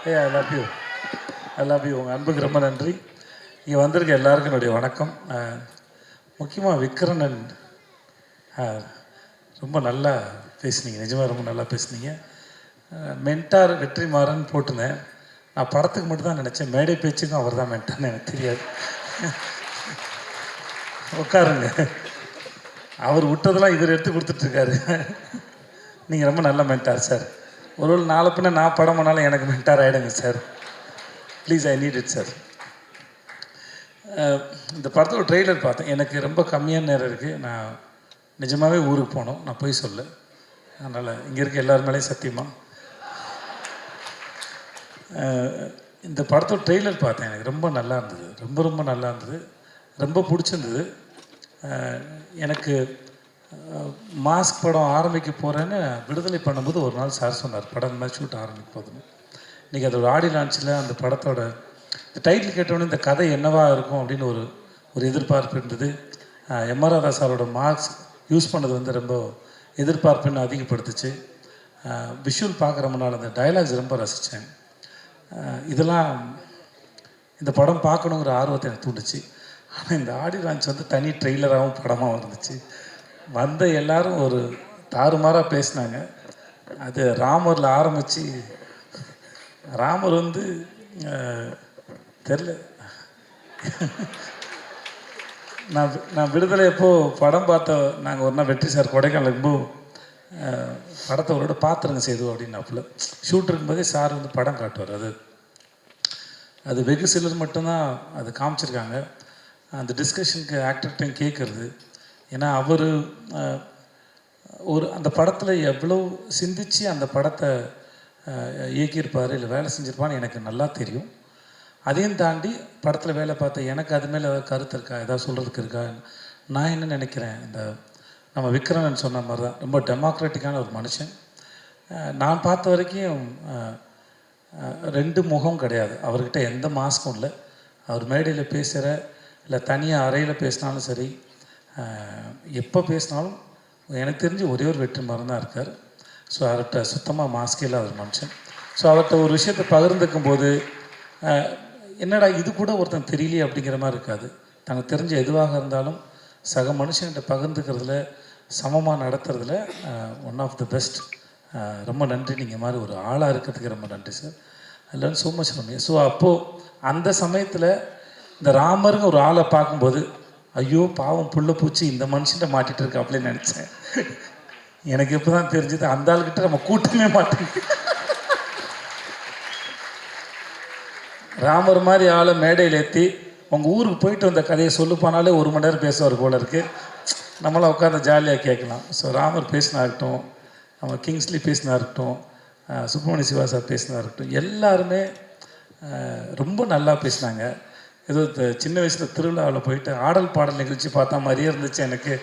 I love you. I love you. உங்கள் அன்புக்கு ரொம்ப நன்றி. இங்கே வந்திருக்க எல்லாருக்கும் என்னுடைய வணக்கம். முக்கியமாக விக்ரனன் ரொம்ப நல்லா பேசுனீங்க, நிஜமாக ரொம்ப நல்லா பேசுனீங்க. மென்டார் வெற்றிமாறன் போட்டுனேன். நான் படத்துக்கு மட்டும் தான் நினச்சேன், மேடை பேச்சுக்கும் அவர் தான் மென்டார்னு எனக்கு தெரியாது. உட்காருங்க, அவர் விட்டதெல்லாம் இவர் எடுத்து கொடுத்துட்ருக்காரு. நீங்கள் ரொம்ப நல்ல மென்டார் சார். ஒரு நாலு பின்ன நான் படம் பண்ணாலும் எனக்கு மென்டார் ஆகிடுங்க sir. Please, I need it sir. இந்த படத்தோட ட்ரெய்லர் பார்த்தேன். எனக்கு ரொம்ப கம்மியான நேரம் இருக்குது. நான் நிஜமாகவே ஊருக்கு போனோம், நான் போய் சொல்ல. அதனால் இங்கே இருக்க எல்லார் மேலேயும் சத்தியமாக இந்த படத்தோட ட்ரெய்லர் பார்த்தேன். எனக்கு ரொம்ப நல்லா இருந்தது, ரொம்ப ரொம்ப நல்லா இருந்தது, ரொம்ப பிடிச்சிருந்தது. எனக்கு மாஸ்க் படம் ஆரம்பிக்க போகிறேன்னு விடுதலை பண்ணும்போது ஒரு நாள் சார் சொன்னார், படம் இந்த மாதிரி ஷூட் ஆரம்பிக்க போகுதுன்னு. இன்றைக்கி அதோட ஆடியோ லான்ச்சில் அந்த படத்தோட இந்த டைட்டில் கேட்டோன்னே இந்த கதை என்னவாக இருக்கும் அப்படின்னு ஒரு எதிர்பார்ப்பு இருந்தது. எம்.ஆர். ராதா சாரோட மார்க்ஸ் யூஸ் பண்ணது வந்து ரொம்ப எதிர்பார்ப்புன்னு அதிகப்படுத்துச்சு. விஷுவல் பார்க்குறமுனால அந்த டைலாக்ஸ் ரொம்ப ரசித்தேன். இதெல்லாம் இந்த படம் பார்க்கணுங்கிற ஆர்வத்தை எனக்கு தூண்டுச்சு. ஆனால் இந்த ஆடியோ லான்ச் வந்து தனி ட்ரெய்லராகவும் படமாகவும் இருந்துச்சு. வந்த எல்லோரும் ஒரு தாறுமாறாக பேசினாங்க. அது ராமரில் ஆரம்பித்து ராமர் வந்து தெரில. நான் விடுதலை எப்போது படம் பார்த்த, நாங்கள் ஒரு நாள் வெற்றி சார் கொடைக்கானல் இருக்கும்போது படத்தை ஒரு பார்த்துருங்க செய்து அப்படின்னாப்புல. ஷூட் இருக்கும்போதே சார் வந்து படம் காட்டுவார். அது வெகு சிலர் மட்டும்தான் அது காமிச்சிருக்காங்க. அந்த டிஸ்கஷனுக்கு ஆக்டர்கிட்டையும் கேட்குறது. ஏன்னா அவர் அந்த படத்தில் எவ்வளோ சிந்தித்து அந்த படத்தை இயக்கியிருப்பார், இல்லை வேலை செஞ்சுருப்பான்னு எனக்கு நல்லா தெரியும். அதையும் தாண்டி படத்தில் வேலை பார்த்த எனக்கு அது மேலே ஏதாவது கருத்து இருக்கா, ஏதாவது சொல்கிறதுக்கு இருக்கா? நான் என்ன நினைக்கிறேன், இந்த நம்ம விக்ரமன் சொன்ன மாதிரி தான் ரொம்ப டெமோக்ராட்டிக்கான ஒரு மனுஷன். நான் பார்த்த வரைக்கும் ரெண்டு முகம் கிடையாது அவர்கிட்ட, எந்த மாஸ்க்கும் இல்லை. அவர் மேடையில் பேசுகிற இல்லை தனியாக அறையில் பேசினாலும் சரி, எப்போ பேசினாலும் எனக்கு தெரிஞ்சு ஒரே ஒரு வெற்றிமாறன் தான் இருக்கார். ஸோ அவர்கிட்ட சுத்தமாக மாஸ்கே இல்லாத ஒரு மனுஷன். ஸோ அவர்கிட்ட ஒரு விஷயத்தை பகிர்ந்துக்கும் போது என்னடா இது கூட ஒருத்தன் தெரியலையே அப்படிங்கிற மாதிரி இருக்காது. தனக்கு தெரிஞ்ச எதுவாக இருந்தாலும் சக மனுஷன்கிட்ட பகிர்ந்துக்கிறதுல, சமமாக நடத்துறதுல ஒன் ஆஃப் த பெஸ்ட். ரொம்ப நன்றி. நீங்கள் மாதிரி ஒரு ஆளாக இருக்கிறதுக்கு ரொம்ப நன்றி sir. I learn so much from you. So அப்போது அந்த சமயத்தில் இந்த ராமருங்க ஒரு ஆளை பார்க்கும்போது, ஐயோ பாவம் புள்ள பூச்சி இந்த மனுஷன்ட்ட மாட்டிகிட்டு இருக்கு அப்படின்னு நினச்சேன். எனக்கு இப்போ தான் தெரிஞ்சது, அந்த ஆள்கிட்ட நம்ம கூட்டமே மாட்டேங்குது. ராமர் மாதிரி ஆளை மேடையில் ஏற்றி உங்கள் ஊருக்கு போயிட்டு வந்த கதையை சொல்லுப்பானாலே 1 மணி நேரம் பேசுவார் போல இருக்குது. நம்மளாம் உட்காந்து ஜாலியாக கேட்கலாம். ஸோ ராமர் பேசினா இருக்கட்டும், நம்ம கிங்ஸ்லி பேசினா இருக்கட்டும், சுப்பிரமணிய சிவா சார் பேசினா இருக்கட்டும், எல்லாருமே ரொம்ப நல்லா பேசினாங்க. ஏதோ சின்ன வயசில் திருவிழாவில் போயிட்டு ஆடல் பாடல் நிகழ்ச்சி பார்த்தா மாதிரியே இருந்துச்சு எனக்கு.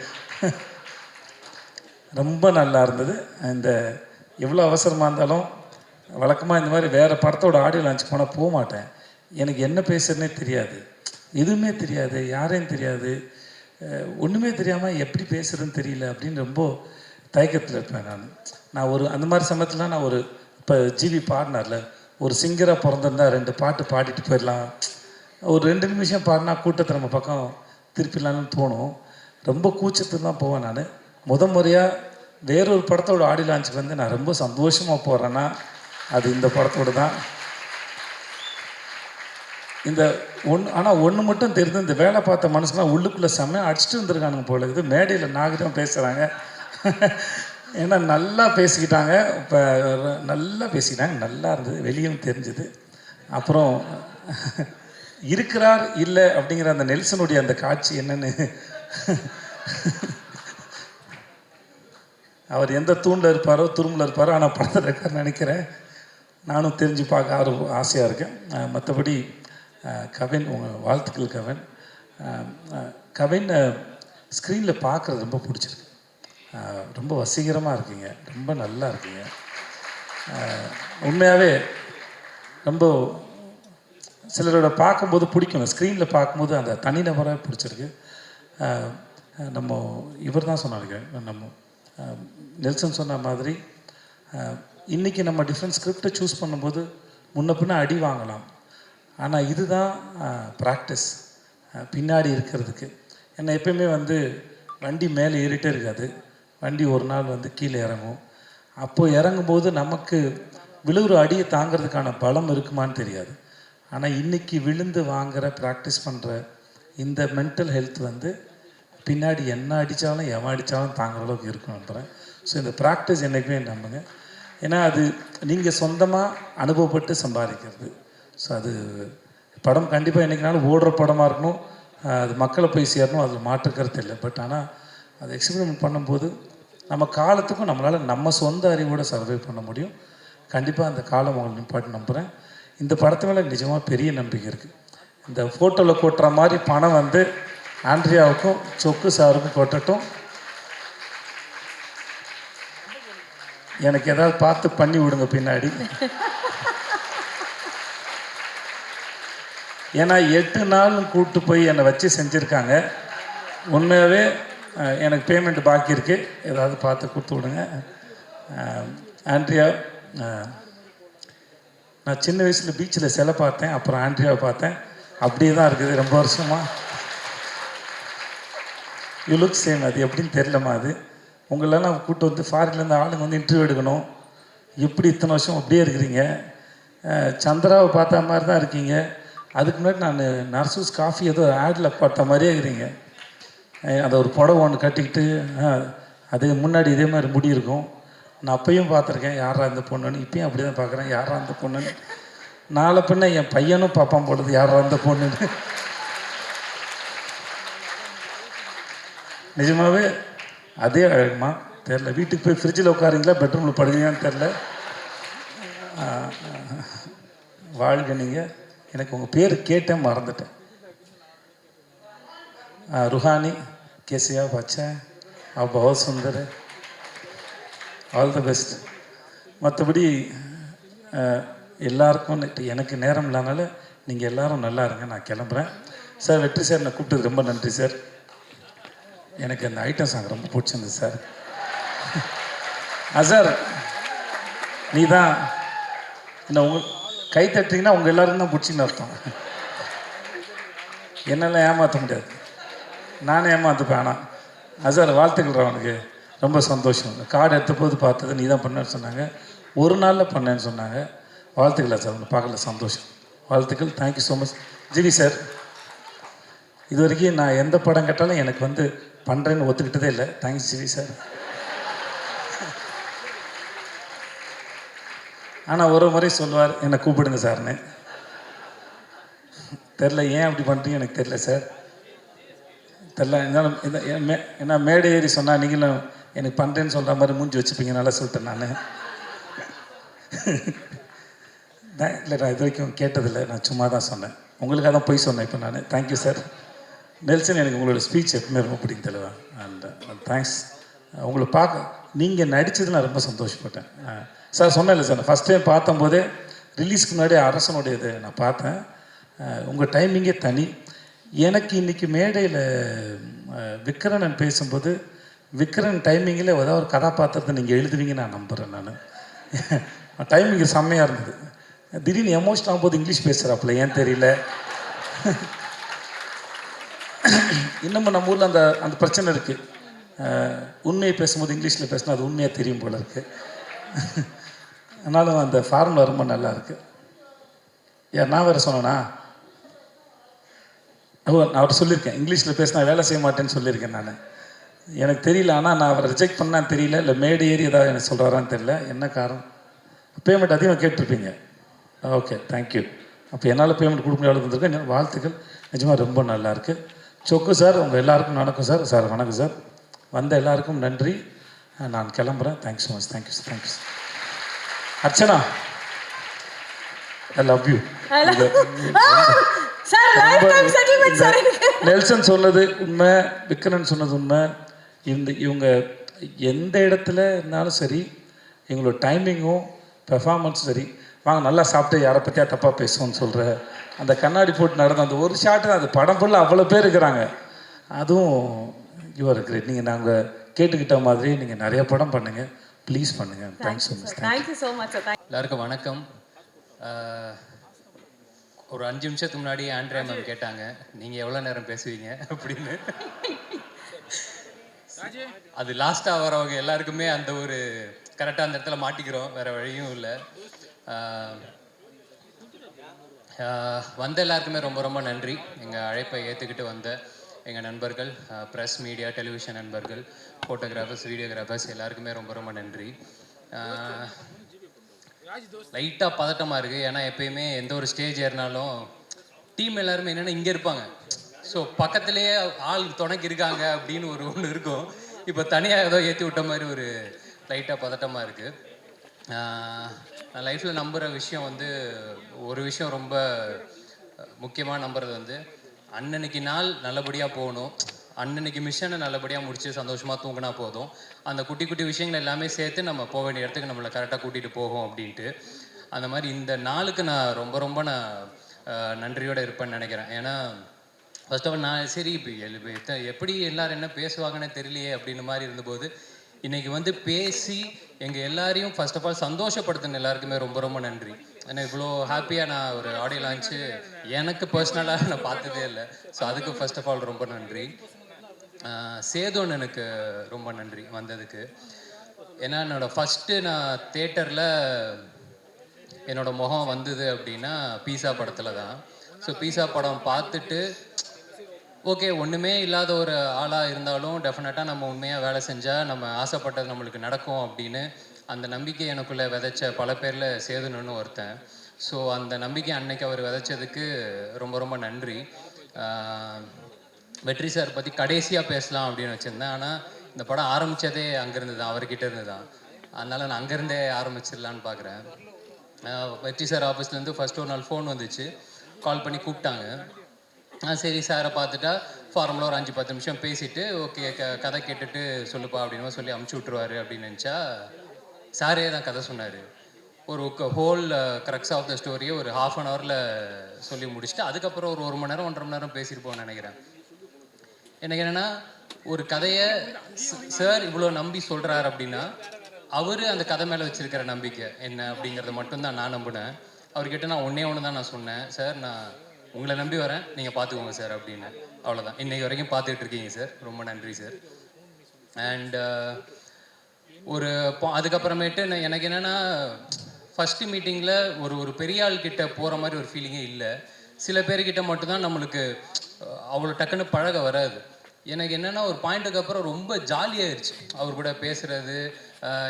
ரொம்ப நல்லா இருந்தது. இந்த எவ்வளோ அவசரமாக இருந்தாலும் வழக்கமாக இந்த மாதிரி வேறு படத்தோட ஆடியோ லான்ச் போனால் போக மாட்டேன். எனக்கு என்ன பேசுறதுனே தெரியாது, எதுவுமே தெரியாது, யாரையும் தெரியாது, ஒன்றுமே தெரியாமல் எப்படி பேசுகிறதுன்னு தெரியல அப்படின்னு ரொம்ப தயக்கத்தில் இருப்பேன். நான் ஒரு அந்த மாதிரி சமயத்தில் நான் ஒரு இப்போ ஜிவி பாடினார்ல, ஒரு சிங்கராக பிறந்திருந்தா 2 பாட்டு பாடிட்டு போயிடலாம், ஒரு 2 நிமிஷம் பாடினா கூட்டத்தை நம்ம பக்கம் திருப்பிடலான்னு தோணும். ரொம்ப கூச்சத்துக்கு தான் போவேன். நான் முறையாக வேறொரு படத்தோட ஆடியோ லான்ச்சுக்கு வந்து நான் ரொம்ப சந்தோஷமாக போகிறேன்னா அது இந்த படத்தோடு தான். இந்த ஆனால் ஒன்று மட்டும் தெரிஞ்சு, இந்த வேலை பார்த்த மனுஷங்களாம் உள்ளுக்குள்ளே செம்மையாக அடிச்சுட்டு வந்துருக்கானுங்க போல இருக்குது. மேடையில் நாகரிகம் பேசுகிறாங்க. ஏன்னா நல்லா பேசிக்கிட்டாங்க, இப்போ நல்லா பேசிக்கிட்டாங்க, நல்லா இருந்தது, வெளியும் தெரிஞ்சுது. அப்புறம் இருக்கிறார் இல்லை அப்படிங்கிற அந்த நெல்சனுடைய அந்த காட்சி என்னன்னு, அவர் எந்த தூணில் இருப்பாரோ துரும்பில் இருப்பாரோ, ஆனால் படத்தில் இருக்காருன்னு நினைக்கிறேன். நானும் தெரிஞ்சு பார்க்க ஆசையாக இருக்கேன். மற்றபடி கவின், உங்கள் வாழ்த்துக்கள் கவின். கவின் ஸ்க்ரீனில் பார்க்குறது ரொம்ப பிடிச்சிருக்கு. ரொம்ப வசீகரமாக இருக்கீங்க, ரொம்ப நல்லா இருக்கீங்க. உண்மையாகவே ரொம்ப சிலரோட பார்க்கும்போது பிடிக்கும், ஸ்க்ரீனில் பார்க்கும்போது அந்த தனிநபராக பிடிச்சிருக்கு. நம்ம இவர் தான் சொன்னாங்க, நம்ம நெல்சன் சொன்ன மாதிரி இன்றைக்கி நம்ம டிஃப்ரெண்ட் ஸ்கிரிப்டை சூஸ் பண்ணும்போது முன்ன பின்ன அடி வாங்கலாம். ஆனால் இதுதான் ப்ராக்டிஸ் பின்னாடி இருக்கிறதுக்கு. ஏன்னா எப்பயுமே வந்து வண்டி மேலே ஏறிட்டே இருக்காது, வண்டி ஒரு நாள் வந்து கீழே இறங்கும். அப்போது இறங்கும்போது நமக்கு விழுகிற அடியை தாங்கிறதுக்கான பலம் இருக்குமான்னு தெரியாது. ஆனால் இன்றைக்கி விழுந்து வாங்குகிற ப்ராக்டிஸ் பண்ணுற இந்த மென்டல் ஹெல்த் வந்து பின்னாடி என்ன அடித்தாலும் எவன் அடித்தாலும் தாங்குற அளவுக்கு இருக்கும் நம்புகிறேன். ஸோ இந்த ப்ராக்டிஸ் என்றைக்குமே நம்புங்க. ஏன்னா அது நீங்கள் சொந்தமாக அனுபவப்பட்டு சம்பாதிக்கிறது. ஸோ அது படம் கண்டிப்பாக என்றைக்குனாலும் ஓடுற படமாக இருக்கணும், அது மக்களை போய் சேரணும், அதில் மாற்றுக்கிறது இல்லை. பட் ஆனால் அது எக்ஸ்பெரிமெண்ட் பண்ணும்போது நம்ம காலத்துக்கும் நம்மளால் நம்ம சொந்த அறிவோடு சர்வை பண்ண முடியும். கண்டிப்பாக அந்த காலம் உங்களை நிப்பாட்டு நம்புகிறேன். இந்த படத்து மேலே நிஜமாக பெரிய நம்பிக்கை இருக்குது. இந்த ஃபோட்டோவில் கொட்டுற மாதிரி பணம் வந்து ஆண்ட்ரியாவுக்கும் சொக்கு சாருக்கும் கொட்டட்டும். எனக்கு ஏதாவது பார்த்து பண்ணி விடுங்க பின்னாடி. ஏன்னா 8 நாள் கூப்பிட்டு போய் என்னை வச்சு செஞ்சுருக்காங்க. உண்மையாகவே எனக்கு பேமெண்ட் பாக்கி இருக்குது, ஏதாவது பார்த்து கொடுத்து விடுங்க. ஆண்ட்ரியா, நான் சின்ன வயசில் பீச்சில் சிலை பார்த்தேன், அப்புறம் ஆண்ட்ரியாவை பார்த்தேன், அப்படியே தான் இருக்குது ரொம்ப வருஷமாக. You look same. அது எப்படின்னு தெரியலம்மா. அது உங்களெல்லாம் கூப்பிட்டு வந்து ஃபாரின்லேருந்து ஆளுங்க வந்து இன்டர்வியூ எடுக்கணும். எப்படி இத்தனை வருஷம் அப்படியே இருக்கிறீங்க? சந்திராவை பார்த்த மாதிரி தான் இருக்கீங்க. அதுக்கு முன்னாடி நான் நர்சூஸ் காஃபி ஏதோ ஆடில் பார்த்த மாதிரியே இருக்கிறீங்க. அதை ஒரு புடவை ஒன்று கட்டிக்கிட்டு, அது முன்னாடி இதே மாதிரி முடி இருக்கும். நான் அப்பையும் பார்த்துருக்கேன், யாரா இந்த பொண்ணுன்னு. இப்பயும் அப்படி தான் பார்க்குறேன், யாரா இந்த பொண்ணுன்னு. நாளை பின்ன என் பையனும் பார்ப்பான் போடுது, யாரா இந்த பொண்ணுன்னு. நிஜமாகவே அதே அழகுமா தெரில. வீட்டுக்கு போய் ஃப்ரிட்ஜில் உட்காருங்களா, பெட்ரூமில் படுவீங்கன்னு தெரில. வாழ்க நீங்கள். எனக்கு உங்கள் பேர் கேட்டேன், மறந்துட்டேன். रूहानी, कैसे आप? अच्छा है, आप बहुत सुंदर है, ஆல் த பெஸ்ட். மற்றபடி எல்லாருக்கும் எனக்கு நேரம் இல்லாதனால நீங்கள் எல்லோரும் நல்லா இருங்க, நான் கிளம்புறேன். சார் வெற்றி சார், நான் கூப்பிட்டது ரொம்ப நன்றி சார். எனக்கு அந்த ஐட்டம் சாங் ரொம்ப பிடிச்சிருந்தது சார். சார் நீ தான் என்ன உங்கள் கை தட்டிங்கன்னா உங்கள் எல்லோரும் தான் பிடிச்சின்னு அர்த்தம். என்னெல்லாம் ஏமாற்ற முடியாது, நானே ஏமாற்றுப்பேன். ஆனால் சார் வாழ்த்துக்கள், அவனுக்கு ரொம்ப சந்தோஷம். கார்டு எடுத்த போது பார்த்தது நீ தான் பண்ணேன்னு சொன்னாங்க, ஒரு நாளில் பண்ணேன்னு சொன்னாங்க. வாழ்த்துக்களா சார், உங்களை பார்க்கல சந்தோஷம். வாழ்த்துக்கள், thank you so much. GV sir, இது வரைக்கும் நான் எந்த படம் கேட்டாலும் எனக்கு வந்து பண்ணுறேன்னு ஒத்துக்கிட்டதே இல்லை. Thanks GV sir. ஆனால் ஒரு முறை சொல்லுவார், என்னை கூப்பிடுங்க சார்னு. தெரில ஏன் அப்படி பண்ணுறீங்க எனக்கு தெரில சார், தெரில. இருந்தாலும் என்ன மேடை ஏறி சொன்னால் நீங்களும் எனக்கு பண்ணுறேன்னு சொல்கிற மாதிரி மூஞ்சி வச்சுப்பீங்க, நல்லா சொல்லிட்டேன் நான். இல்லை, நான் இது வரைக்கும் கேட்டதில்லை, நான் சும்மா தான் சொன்னேன், உங்களுக்காக தான் போய் சொன்னேன் இப்போ நான். Thank you sir. நெல்சன், எனக்கு உங்களோட ஸ்பீச் எப்பவுமே ரொம்ப பிடிக்கும் தெளிவா. And thanks. உங்களை பார்க்க நீங்கள் நடித்தது நான் ரொம்ப சந்தோஷப்பட்டேன் சார். சொன்னேன் இல்லை சார், நான் ஃபஸ்ட் டைம் பார்த்தம்போதே ரிலீஸ்க்கு முன்னாடி அரசனுடைய இதை நான் பார்த்தேன். உங்கள் டைமிங்கே தனி. எனக்கு இன்றைக்கி மேடையில் விக்ரன் பேசும்போது, விக்ரன் டைமிங்கில் ஏதாவது ஒரு கதாபாத்திரத்தை நீங்கள் எழுதுவீங்கன்னு நான் நம்புகிறேன். நான் டைமிங்கு செம்மையாக இருந்தது. திடீர்னு எமோஷன் ஆகும்போது இங்கிலீஷ் பேசுகிறாப்புல, ஏன் தெரியல. இன்னமும் நம்ம ஊரில் அந்த பிரச்சனை இருக்குது. உண்மையை பேசும்போது இங்கிலீஷில் பேசினா அது உண்மையாக தெரியும் போல இருக்குது. ஆனாலும் அந்த ஃபார்முலா ரொம்ப நல்லா இருக்குது. நான் வேறு சொன்னேன்னா, நான் அவரை சொல்லியிருக்கேன், இங்கிலீஷில் பேசினா வேலை செய்ய மாட்டேன்னு சொல்லியிருக்கேன் நான். எனக்கு தெரியல, ஆனால் நான் அவரை ரிஜெக்ட் பண்ணான்னு தெரியல, இல்லை மேடை ஏறி ஏதாவது எனக்கு சொல்கிறாரான்னு தெரியல. என்ன காரணம்? பேமெண்ட் அதிகமாக கேட்டிருப்பீங்க. Okay, thank you. அப்போ என்னால் பேமெண்ட் கொடுக்க முடியாது இருந்திருக்கேன். வாழ்த்துக்கள், நிஜமாக ரொம்ப நல்லாயிருக்கு. சொக்கு சார், உங்கள் எல்லாருக்கும் வணக்கம் சார். சார் வணக்கம் சார். வந்த எல்லாருக்கும் நன்றி. நான் கிளம்புறேன். Thanks so much. Thank you sir. Thank you sir. Archana, I love you. Nelson சொன்னது உண்மை, விக்ரன் சொன்னது உண்மை. இவங்க எந்த இடத்துல இருந்தாலும் சரி, எங்களோட டைமிங்கும் பெர்ஃபார்மன்ஸும் சரி. வாங்க நல்லா சாப்பிட்டு யாரை பற்றியா தப்பாக பேசுவோன்னு சொல்கிற அந்த கண்ணாடி போட்டு நடந்த அந்த ஒரு ஷாட்டு தான். அது படம் ஃபுல்லாக அவ்வளோ பேர் இருக்கிறாங்க. அதுவும் யூஆர் கிரேட். நீங்கள் நாங்கள் கேட்டுக்கிட்ட மாதிரி நீங்கள் நிறைய படம் பண்ணுங்கள், ப்ளீஸ் பண்ணுங்கள். Thanks so much. Thank you so much. எல்லாருக்கும் வணக்கம். ஒரு 5 நிமிஷத்துக்கு முன்னாடி ஆண்ட்ரியா மேம் கேட்டாங்க, நீங்கள் எவ்வளோ நேரம் பேசுவீங்க அப்படின்னு. அது லாஸ்ட்டாக வரவங்க எல்லாருக்குமே அந்த ஒரு கரெக்டாக அந்த இடத்துல மாட்டிக்கிறோம், வேறு வழியும் இல்லை. வந்த எல்லாருக்குமே ரொம்ப ரொம்ப நன்றி. எங்கள் அழைப்பை ஏற்றுக்கிட்டு வந்த எங்கள் நண்பர்கள், ப்ரெஸ், மீடியா, டெலிவிஷன் நண்பர்கள், ஃபோட்டோகிராஃபர்ஸ், வீடியோகிராஃபர்ஸ் எல்லாருக்குமே ரொம்ப ரொம்ப நன்றி. லைட்டாக பதட்டமாக இருக்குது. ஏன்னா எப்பயுமே எந்த ஒரு ஸ்டேஜ் ஏறினாலும் டீம் எல்லாருமே என்னென்னா இங்கே இருப்பாங்க. ஸோ பக்கத்துலேயே ஆள் துணைக்கு இருக்காங்க அப்படின்னு ஒன்று இருக்கும். இப்போ தனியாக ஏதோ ஏற்றி விட்ட மாதிரி ஒரு லைட்டாக பதட்டமாக இருக்குது. நான் லைஃப்பில் நம்புகிற விஷயம் வந்து ஒரு விஷயம் ரொம்ப முக்கியமாக நம்புறது வந்து அன்னன்னைக்கு நாள் நல்லபடியாக போகணும், அன்னன்னைக்கு மிஷனை நல்லபடியாக முடித்து சந்தோஷமாக தூங்கினா போதும். அந்த குட்டி குட்டி விஷயங்கள் எல்லாமே சேர்த்து நம்ம போக வேண்டிய இடத்துக்கு நம்மளை கரெக்டாக கூட்டிகிட்டு போகும் அப்படின்ட்டு. அந்த மாதிரி இந்த நாளுக்கு நான் ரொம்ப ரொம்ப நன்றியோடு இருப்பேன்னு நினைக்கிறேன். ஏன்னா ஃபர்ஸ்ட் ஆஃப் ஆல் நான் சரி இப்போ எப்படி எல்லோரும் என்ன பேசுவாங்கன்னு தெரியலையே அப்படின்னு மாதிரி இருந்தபோது இன்றைக்கி வந்து பேசி எங்கள் எல்லாரையும் ஃபர்ஸ்ட் ஆஃப் ஆல் சந்தோஷப்படுத்தின எல்லாருக்குமே ரொம்ப ரொம்ப நன்றி. ஏன்னா இவ்வளோ ஹாப்பியாக நான் ஒரு ஆடியோ லான்ச்சு எனக்கு பர்சனலாக நான் பார்த்ததே இல்லை. ஸோ அதுக்கு ஃபர்ஸ்ட் ஆஃப் ஆல் ரொம்ப நன்றி. சேதோன்னு எனக்கு ரொம்ப நன்றி வந்ததுக்கு. ஏன்னா என்னோடய ஃபஸ்ட்டு நான் தேட்டரில் என்னோடய முகம் வந்தது அப்படின்னா பீஸா படத்தில் தான். ஸோ பீஸா படம் பார்த்துட்டு ஓகே ஒன்றுமே இல்லாத ஒரு ஆளாக இருந்தாலும் டெஃபினட்டாக நம்ம உண்மையாக வேலை செஞ்சால் நம்ம ஆசைப்பட்டது நம்மளுக்கு நடக்கும் அப்படின்னு அந்த நம்பிக்கை எனக்குள்ளே விதைச்ச பல பேரில் சேதுன்னு ஒருத்தன். ஸோ அந்த நம்பிக்கை அன்னைக்கு அவர் விதைச்சதுக்கு ரொம்ப ரொம்ப நன்றி. வெற்றி சார் பற்றி கடைசியாக பேசலாம் அப்படின்னு வச்சுருந்தேன். ஆனால் இந்த படம் ஆரம்பித்ததே அங்கேருந்து தான், அவர்கிட்ட இருந்து தான். அதனால் நான் அங்கேருந்தே ஆரம்பிச்சிடலான்னு பார்க்குறேன். வெற்றி சார் ஆஃபீஸ்லேருந்து ஃபஸ்ட்டு ஒரு நாள் ஃபோன் வந்துச்சு, கால் பண்ணி கூப்பிட்டாங்க. சரி சாரை பார்த்துட்டா ஃபார்மலாக ஒரு 5-10 நிமிஷம் பேசிவிட்டு ஓகே கதை கேட்டுட்டு சொல்லுப்பா அப்படின்னு சொல்லி அமுச்சு விட்ருவாரு அப்படின்னு நினச்சா சாரே தான் கதை சொன்னார். ஒரு ஹோல் க்ரக்ஸ் ஆஃப் த ஸ்டோரியை ஒரு ½ ஹவரில் சொல்லி முடிச்சுட்டு அதுக்கப்புறம் ஒரு 1 மணி நேரம் 1.5 மணி நேரம் பேசியிருப்போம்னு நினைக்கிறேன். எனக்கு என்னென்னா ஒரு கதையை சார் இவ்வளோ நம்பி சொல்கிறார் அப்படின்னா அவர் அந்த கதை மேலே வச்சுருக்கிற நம்பிக்கை என்ன அப்படிங்கிறத மட்டும்தான் நான் நம்பினேன். அவர்கிட்ட நான் ஒன்று தான் நான் சொன்னேன், சார் நான் உங்களை நம்பி வரேன், நீங்கள் பார்த்துக்கோங்க சார் அப்படின்னு. அவ்வளோதான். இன்றைக்கி வரைக்கும் பார்த்துக்கிட்டு இருக்கீங்க சார், ரொம்ப நன்றி சார். அண்ட் ஒரு அதுக்கப்புறமேட்டு எனக்கு என்னென்னா ஃபஸ்ட்டு மீட்டிங்கில் ஒரு பெரிய ஆள்கிட்ட போகிற மாதிரி ஒரு ஃபீலிங்கே இல்லை. சில பேர்கிட்ட மட்டும்தான் நம்மளுக்கு அவ்வளோ டக்குன்னு பழக வராது. எனக்கு என்னென்னா ஒரு பாயிண்ட்டுக்கு அப்புறம் ரொம்ப ஜாலியாகிடுச்சு அவர் கூட பேசுகிறது.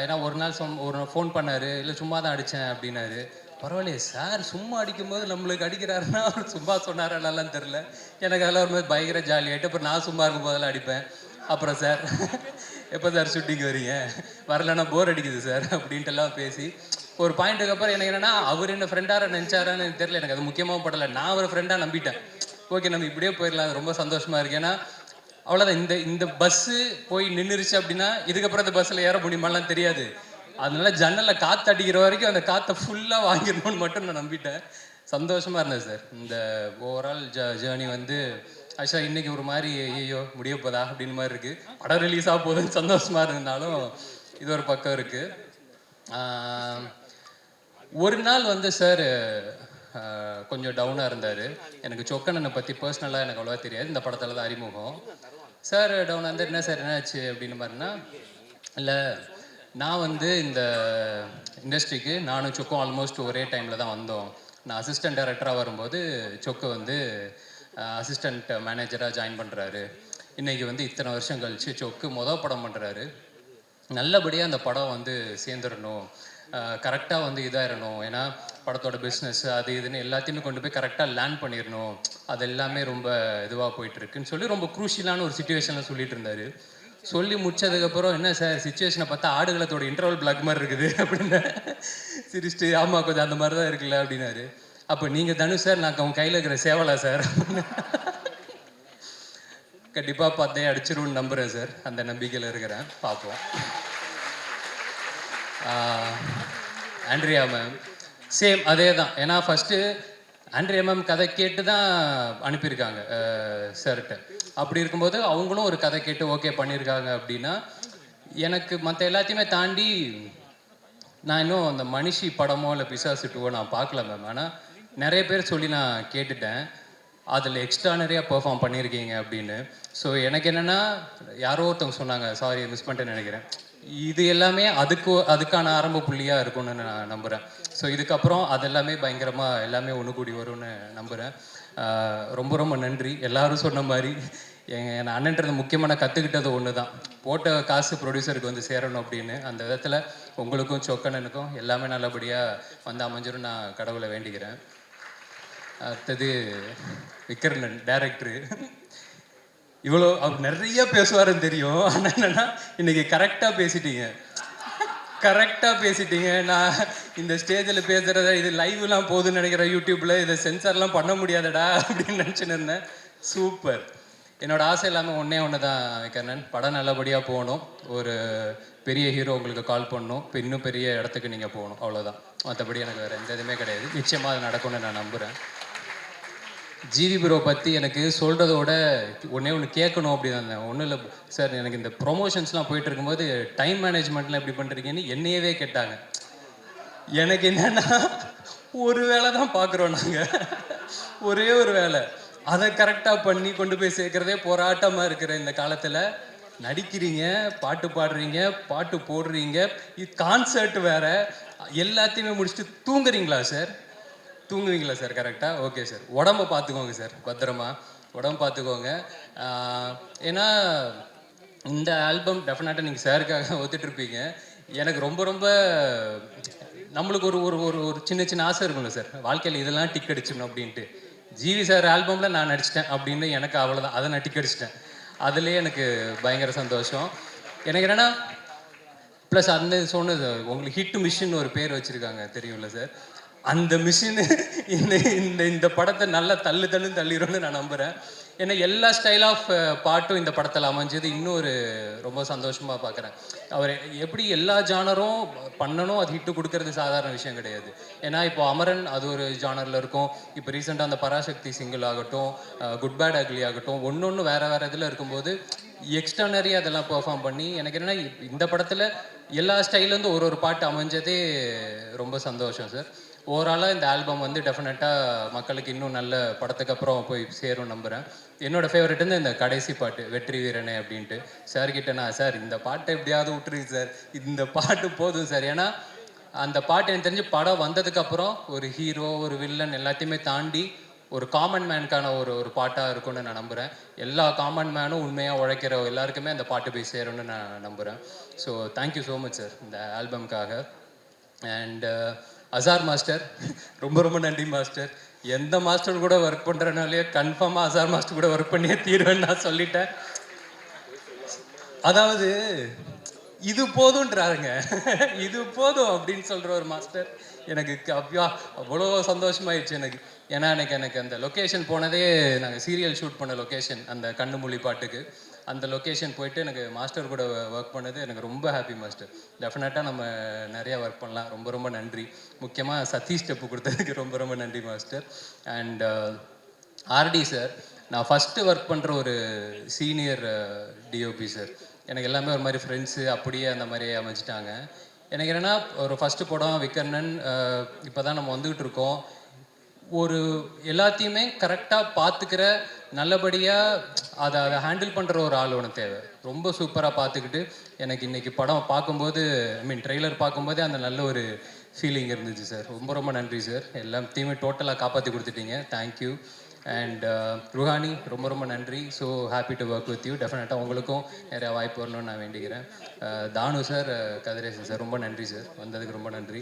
ஏன்னா ஒரு நாள் ஒரு ஃபோன் பண்ணார், இல்லை சும்மா தான் அடித்தேன் அப்படின்னாரு. பரவாயில்லையே சார் சும்மா அடிக்கும்போது நம்மளுக்கு அடிக்கிறாருன்னா அவர் சும்மா சொன்னாரெல்லாம் தெரில. எனக்கு அதெல்லாம் ஒரு மாதிரி பயங்கர ஜாலியாகிட்டு அப்புறம் நான் சும்மா இருக்கும் போதெல்லாம் அடிப்பேன். அப்புறம் சார் எப்போ சார் ஷூட்டிங் வரீங்க, வரலன்னா போர் அடிக்குது சார் அப்படின்ட்டுலாம் பேசி ஒரு பாயிண்ட்டுக்கு அப்புறம் எனக்கு என்னென்னா அவர் என்ன ஃப்ரெண்டாக நினச்சாரான்னு எனக்கு தெரியல. எனக்கு அது முக்கியமாக படலை, நான் ஒரு ஃப்ரெண்டாக நம்பிட்டேன். ஓகே நம்ம இப்படியே போயிடலாம், அது ரொம்ப சந்தோஷமாக இருக்குது. ஏன்னா அவ்வளோதான், இந்த பஸ்ஸு போய் நின்றுருச்சு அப்படின்னா இதுக்கப்புறம் இந்த பஸ்ஸில் ஏற முடியுமாலாம் தெரியாது. அதனால ஜன்னலில் காற்று அடிக்கிற வரைக்கும் அந்த காற்றை ஃபுல்லாக வாங்கிடணும்னு மட்டும் நான் நம்பிட்டேன். சந்தோஷமாக இருந்தேன் சார். இந்த ஓவரால் ஜேர்னி வந்து ஆக்சுவலாக இன்றைக்கி ஒரு மாதிரி ஐயோ முடிய போதா அப்படின்னு மாதிரி இருக்குது. படம் ரிலீஸ் ஆக போகுதுன்னு சந்தோஷமாக இருந்தாலும் இது ஒரு பக்கம் இருக்குது. ஒரு நாள் வந்து சார் கொஞ்சம் டவுனாக இருந்தார். எனக்கு சொக்கண்ணனை பற்றி பர்சனலாக எனக்கு அவ்வளோவா தெரியாது, இந்த படத்தில் தான் அறிமுகம். சார் டவுனாக இருந்தார். என்ன சார் என்னாச்சு அப்படின்னு மாதிரினா, இல்லை நான் வந்து இந்த இண்டஸ்ட்ரிக்கு நானும் சொக்கும் ஆல்மோஸ்ட் ஒரே டைமில் தான் வந்தோம். நான் அசிஸ்டன்ட் டைரக்டராக வரும்போது சொக்கு வந்து அசிஸ்டண்ட் மேனேஜராக ஜாயின் பண்ணுறாரு. இன்றைக்கி வந்து இத்தனை வருஷம் கழித்து சொக்கு மொதல் படம் பண்ணுறாரு. நல்லபடியாக அந்த படம் வந்து சேர்ந்துடணும், கரெக்டாக வந்து இதாகிடணும். ஏன்னா படத்தோட பிஸ்னஸ் அது இதுன்னு எல்லாத்தையுமே கொண்டு போய் கரெக்டாக லேண்ட் பண்ணிடணும். அது எல்லாமே ரொம்ப இதுவாக போயிட்டுருக்குன்னு சொல்லி ரொம்ப குரூஷியலான ஒரு சுச்சுவேஷனில் சொல்லிட்டு இருந்தார். சொல்லி முடிச்சதுக்கப்புறம் என்ன சார் சுச்சுவேஷனை பார்த்தா ஆடுகளத்தோட இன்டர்வல் பிளாக் மாதிரி இருக்குது அப்படின்னு சிரிச்சுட்டு ஆமாம் கொஞ்சம் அந்த மாதிரி தான் இருக்குல்ல அப்படின்னாரு. அப்போ நீங்கள் தனுஷ் சார், நான் அவங்க கையில் இருக்கிற சேவலா சார்? கண்டிப்பாக பார்த்தே அடிச்சிருன்னு நம்புகிறேன் சார், அந்த நம்பிக்கையில் இருக்கிறேன், பார்ப்போம். ஆண்ட்ரியா மேம் சேம் அதே தான். ஏன்னா ஃபஸ்ட்டு ஆண்ட்ரியா மேம் கதை கேட்டு தான் அனுப்பியிருக்காங்க சார்கிட்ட. அப்படி இருக்கும்போது அவங்களும் ஒரு கதை கேட்டு ஓகே பண்ணியிருக்காங்க அப்படின்னா எனக்கு மற்ற எல்லாத்தையுமே தாண்டி நான் இன்னும் அந்த மனிஷி படமோ இல்லை பிசாசு டூவோ நான் பார்க்கல மேம். ஆனால் நிறைய பேர் சொல்லி நான் கேட்டுட்டேன், அதில் எக்ஸ்ட்ரானரியாக பெர்ஃபார்ம் பண்ணியிருக்கீங்க அப்படின்னு. ஸோ எனக்கு என்னென்னா, யாரோ ஒருத்தவங்க சொன்னாங்க, சாரி மிஸ் பண்ணிட்டேன்னு நினைக்கிறேன், இது எல்லாமே அதுக்கான ஆரம்ப புள்ளியாக இருக்கும்னு நான் நம்புகிறேன். ஸோ இதுக்கப்புறம் அதெல்லாமே பயங்கரமாக எல்லாமே ஒன்று கூடி வரும்னு நம்புகிறேன். ரொம்ப ரொம்ப நன்றி. எல்லாரும் சொன்ன மாதிரி என் அண்ணன்றது முக்கியமாக கற்றுக்கிட்டது ஒன்று தான், போட்ட காசு ப்ரொடியூசருக்கு வந்து சேரணும் அப்படின்னு. அந்த விதத்தில் உங்களுக்கும் சொக்கண்ணனுக்கும் எல்லாமே நல்லபடியாக வந்து அமைஞ்சிரும் நான் கடவுளை வேண்டிக்கிறேன். அடுத்தது விக்ரமன் டைரக்டரு. இவ்வளோ அவர் நிறைய பேசுவாருன்னு தெரியும், ஆனால் என்னென்னா இன்னைக்கு கரெக்டாக பேசிட்டீங்க. நான் இந்த ஸ்டேஜில் பேசுகிறத இது லைவ்லாம் போகுதுன்னு நினைக்கிறேன் யூடியூப்பில், இதை சென்சார்லாம் பண்ண முடியாதடா அப்படின்னு நினச்சின்னு இருந்தேன். சூப்பர். என்னோடய ஆசை எல்லாமே ஒன்று தான் விக்ரமன், படம் நல்லபடியாக போகணும், ஒரு பெரிய ஹீரோ உங்களுக்கு கால் பண்ணணும், இன்னும் பெரிய இடத்துக்கு நீங்கள் போகணும், அவ்வளோதான். மற்றபடி எனக்கு வேறு எந்த இதுவுமே கிடையாது. நிச்சயமாக அது நடக்கும்னு நான் நம்புகிறேன். ஜிவி ப்ரோ பற்றி எனக்கு சொல்கிறதோட ஒன்று கேட்கணும் அப்படி தான். ஒன்றும் இல்லை சார், எனக்கு இந்த ப்ரொமோஷன்ஸ்லாம் போயிட்டு இருக்கும்போது டைம் மேனேஜ்மெண்ட்லாம் எப்படி பண்ணுறீங்கன்னு என்னையவே கேட்டாங்க. எனக்கு என்னென்னா, ஒரு வேலை தான் பார்க்குறோம் நாங்கள், ஒரே ஒரு வேலை, அதை கரெக்டாக பண்ணி கொண்டு போய் சேர்க்குறதே போராட்டமாக இருக்கிற இந்த காலத்தில் நடிக்கிறீங்க, பாட்டு பாடுறீங்க, பாட்டு போடுறீங்க, இது கான்சர்ட் வேறு, எல்லாத்தையுமே முடிச்சுட்டு தூங்குறீங்களா சார்? தூங்குவீங்களா சார்? கரெக்டாக. ஓகே சார், உடம்பை பார்த்துக்கோங்க சார், பத்திரமா உடம்பு பார்த்துக்கோங்க. ஏன்னா இந்த ஆல்பம் டெஃபினட்டாக நீங்கள் சாருக்காக ஒத்துட்ருப்பீங்க. எனக்கு ரொம்ப ரொம்ப நம்மளுக்கு ஒரு ஒரு ஒரு ஒரு சின்ன சின்ன ஆசை இருக்கும்ல சார், வாழ்க்கையில் இதெல்லாம் டிக் அடிச்சிடணும் அப்படின்ட்டு. ஜிவி சார் ஆல்பமில் நான் நடிச்சிட்டேன் அப்படின்னு எனக்கு அவ்வளோதான், அதை நான் டிக் அடிச்சிட்டேன். அதுலேயே எனக்கு பயங்கர சந்தோஷம். எனக்கு என்னென்னா, ப்ளஸ் அந்த சொன்னது உங்களுக்கு ஹிட் மிஷின் ஒரு பேர் வச்சுருக்காங்க தெரியும்ல சார், அந்த மிஷின் இந்த இந்த இந்த படத்தை நல்லா தள்ளிடும்னு நான் நம்புகிறேன். ஏன்னா எல்லா ஸ்டைல் ஆஃப் பாட்டும் இந்த படத்தில் அமைஞ்சது இன்னும் ஒரு ரொம்ப சந்தோஷமாக பார்க்குறேன். அவர் எப்படி எல்லா ஜானரும் பண்ணணும், அது ஹிட்டு கொடுக்கறது சாதாரண விஷயம் கிடையாது. ஏன்னா இப்போ அமரன் அது ஒரு ஜானரில் இருக்கும், இப்போ ரீசெண்டாக அந்த பராசக்தி சிங்கிள் ஆகட்டும், குட் பேட் அக்லி ஆகட்டும், ஒன்று வேறு இதில் இருக்கும்போது எக்ஸ்டர்னரி அதெல்லாம் பெர்ஃபார்ம் பண்ணி, எனக்கு என்னென்னா இந்த படத்தில் எல்லா ஸ்டைலேருந்து ஒரு பாட்டு அமைஞ்சதே ரொம்ப சந்தோஷம் சார். ஓவராலாக இந்த ஆல்பம் வந்து டெஃபினட்டாக மக்களுக்கு இன்னும் நல்ல படத்துக்கு அப்புறம் போய் சேரும் நம்புகிறேன். என்னோடய ஃபேவரெட் வந்து இந்த கடைசி பாட்டு வெற்றி வீரனே அப்படின்ட்டு. சார்கிட்ட நான், சார் இந்த பாட்டை எப்படியாவது விட்டுருங்க சார், இந்த பாட்டு போதும் சார். ஏன்னா அந்த பாட்டு எனக்கு தெரிஞ்சு படம் வந்ததுக்கப்புறம் ஒரு ஹீரோ ஒரு வில்லன் எல்லாத்தையுமே தாண்டி ஒரு காமன் மேனுக்கான ஒரு பாட்டாக இருக்கும்னு நான் நம்புகிறேன். எல்லா காமன் மேனும் உண்மையாக உழைக்கிற எல்லாருக்குமே அந்த பாட்டு போய் சேரும்னு நான் நம்புகிறேன். So thank you so much sir இந்த ஆல்பம்காக. அண்ட் அசார் மாஸ்டர், ரொம்ப ரொம்ப நன்றி மாஸ்டர். எந்த மாஸ்டர் கூட ஒர்க் பண்ணுறனாலேயே கன்ஃபார்மாக அசார் மாஸ்டர் கூட ஒர்க் பண்ணியே தீர்வேன்னு நான் சொல்லிட்டேன். அதாவது இது போதுன்றாருங்க, இது போதும் அப்படின்னு சொல்கிற ஒரு மாஸ்டர் எனக்கு அவ்வளோ சந்தோஷமாயிடுச்சு எனக்கு. ஏன்னா எனக்கு அந்த லொக்கேஷன் போனதே, நாங்கள் சீரியல் ஷூட் பண்ண லொக்கேஷன், அந்த கண்ணு மொழி பாட்டுக்கு அந்த லொக்கேஷன் போயிட்டு எனக்கு மாஸ்டர் கூட ஒர்க் பண்ணது எனக்கு ரொம்ப ஹாப்பி மாஸ்டர். டெஃபினட்டாக நம்ம நிறையா ஒர்க் பண்ணலாம். ரொம்ப ரொம்ப நன்றி. முக்கியமாக சதீஷ் ஸ்டெப்பு கொடுத்ததுக்கு ரொம்ப ரொம்ப நன்றி மாஸ்டர். அண்ட் ஆர்டி சார், நான் ஃபஸ்ட்டு ஒர்க் பண்ணுற ஒரு சீனியர் டிஓபி சார். எனக்கு எல்லாமே ஒரு மாதிரி ஃப்ரெண்ட்ஸு அப்படியே அந்த மாதிரி அமைச்சிட்டாங்க. எனக்கு என்னென்னா, ஒரு ஃபஸ்ட்டு படம் விக்ரமன், இப்போ தான் நம்ம வந்துக்கிட்டு இருக்கோம். ஒரு எல்லாத்தையுமே கரெக்டாக பார்த்துக்கிற, நல்லபடியாக அதை ஹேண்டில் பண்ணுற ஒரு ஆள் ஒன்று தேவை. ரொம்ப சூப்பராக பார்த்துக்கிட்டு எனக்கு இன்றைக்கி படம் பார்க்கும்போது, ட்ரெய்லர் பார்க்கும்போதே அந்த நல்ல ஒரு ஃபீலிங் இருந்துச்சு சார். ரொம்ப ரொம்ப நன்றி சார், எல்லாத்தையுமே டோட்டலாக காப்பாற்றி கொடுத்துட்டீங்க. தேங்க்யூ. அண்ட் ருஹானி, ரொம்ப ரொம்ப நன்றி. So happy to work with you. டெஃபினட்டாக உங்களுக்கும் நிறையா வாய்ப்பு வரணும்னு நான் வேண்டிக்கிறேன். தானு சார், கதிரேசன் சார், ரொம்ப நன்றி சார், வந்ததுக்கு ரொம்ப நன்றி.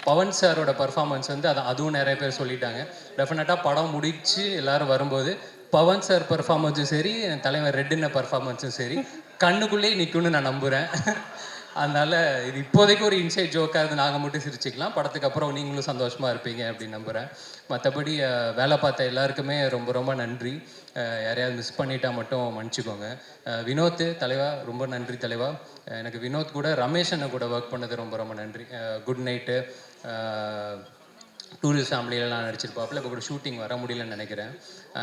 பவன் சாரோட பர்ஃபார்மன்ஸ் வந்து அதுவும் நிறைய பேர் சொல்லிட்டாங்க. டெஃபினட்டாக படம் முடித்து எல்லோரும் வரும்போது பவன் சார் பர்ஃபார்மன்ஸும் சரி, தலைவர் ரெட்டின பர்ஃபார்மன்ஸும் சரி கண்ணுக்குள்ளேயே நிற்கும்னு நான் நம்புகிறேன். அதனால் இது இப்போதைக்கு ஒரு இன்சைட் ஜோக்காக இருந்து நாங்கள் மட்டும் சிரிச்சிக்கலாம், படத்துக்கு அப்புறம் நீங்களும் சந்தோஷமாக இருப்பீங்க அப்படின்னு நம்புகிறேன். மற்றபடி வேலை பார்த்த எல்லாருக்குமே ரொம்ப ரொம்ப நன்றி. யாரையாவது மிஸ் பண்ணிட்டா மட்டும் மன்னிச்சிக்கோங்க. வினோத் தலைவா, ரொம்ப நன்றி தலைவா. எனக்கு வினோத் கூட ரமேஷனை கூட ஒர்க் பண்ணது ரொம்ப ரொம்ப நன்றி. குட் நைட்டு, டூரிஸ்ட் ஃபேமிலியில் நான் நடிச்சிருப்பாப்பில், இப்போ கூட ஷூட்டிங் வர முடியலன்னு நினைக்கிறேன்.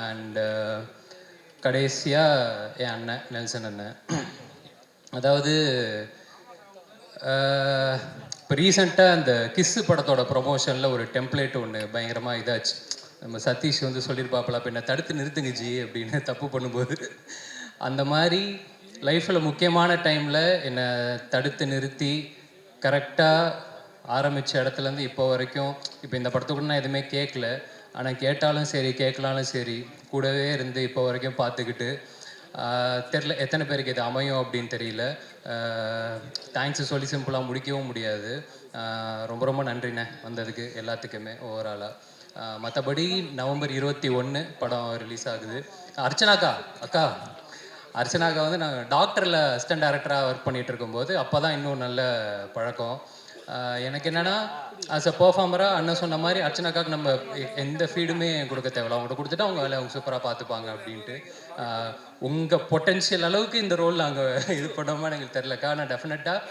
அண்டு கடைசியாக என் அண்ணன் நெல்சன் அண்ணன். அதாவது இப்போ இப்போ ரீசெண்டாக அந்த கிஸ்ஸு படத்தோட ப்ரொமோஷனில் ஒரு டெம்ப்ளேட் ஒன்று பயங்கரமாக இதாச்சு. நம்ம சதீஷ் வந்து சொல்லியிருப்பாப்பில், அப்போ என்னை தடுத்து நிறுத்துங்க ஜி அப்படின்னு தப்பு பண்ணும்போது. அந்த மாதிரி லைஃப்பில் முக்கியமான டைமில் என்னை தடுத்து நிறுத்தி கரெக்டாக ஆரம்பித்த இடத்துலேருந்து இப்போ வரைக்கும், இப்போ இந்த படத்துக்கு நான் எதுவுமே கேட்கல, ஆனால் கேட்டாலும் சரி கேட்கலாலும் சரி கூடவே இருந்து இப்போ வரைக்கும் பார்த்துக்கிட்டு, தெரில எத்தனை பேருக்கு இது அமையும் அப்படின்னு தெரியல. தேங்க்ஸு சொல்லி சிம்பிளாக முடிக்கவும் முடியாது. ரொம்ப ரொம்ப நன்றிண்ணே வந்ததுக்கு எல்லாத்துக்குமே ஓவராலாக. மற்றபடி நவம்பர் 21 படம் ரிலீஸ் ஆகுது. அர்ச்சனாக்கா வந்து நான் டாக்டரில் அசிஸ்டன்ட் டைரக்டராக ஒர்க் பண்ணிகிட்டு இருக்கும்போது அப்போ தான் இன்னும் நல்ல பழக்கம். எனக்கு என்னென்னா ஆஸ் அ பெர்ஃபார்மராக அண்ணன் சொன்ன மாதிரி அர்ச்சனாக்காக்கு நம்ம எந்த ஃபீடுமே கொடுக்க தேவையில்ல, அவங்கள்ட்ட கொடுத்துட்டு அவங்க வேலை அவங்க சூப்பராக பார்த்துப்பாங்க அப்படின்ட்டு. உங்கள் பொட்டென்ஷியல் அளவுக்கு இந்த ரோல் நாங்கள் இது பண்ணோமா எனக்கு தெரிலக்கா. ஆனால் டெஃபினட்டாக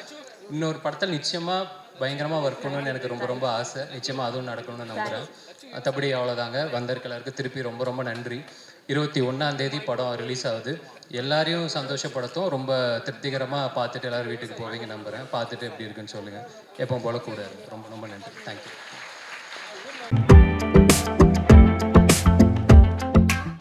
இன்னொரு படத்தில் நிச்சயமாக பயங்கரமாக ஒர்க் பண்ணணும்னு எனக்கு ரொம்ப ரொம்ப ஆசை. நிச்சயமாக அதுவும் நடக்கணும்னு நம்புகிறேன். மற்றபடி அவ்வளோதாங்க. வந்திருக்கலாருக்கு திருப்பி ரொம்ப ரொம்ப நன்றி. 21 படம் ரிலீஸ் ஆகுது. எல்லாரையும் சந்தோஷப்படுத்தும். ரொம்ப திருப்திகரமாக பார்த்துட்டு எல்லோரும் வீட்டுக்கு போவீங்க நம்புகிறேன். பார்த்துட்டு எப்படி இருக்குன்னு சொல்லுங்கள். எப்போ போல கூட ரொம்ப ரொம்ப நன்றி. தேங்க்யூ.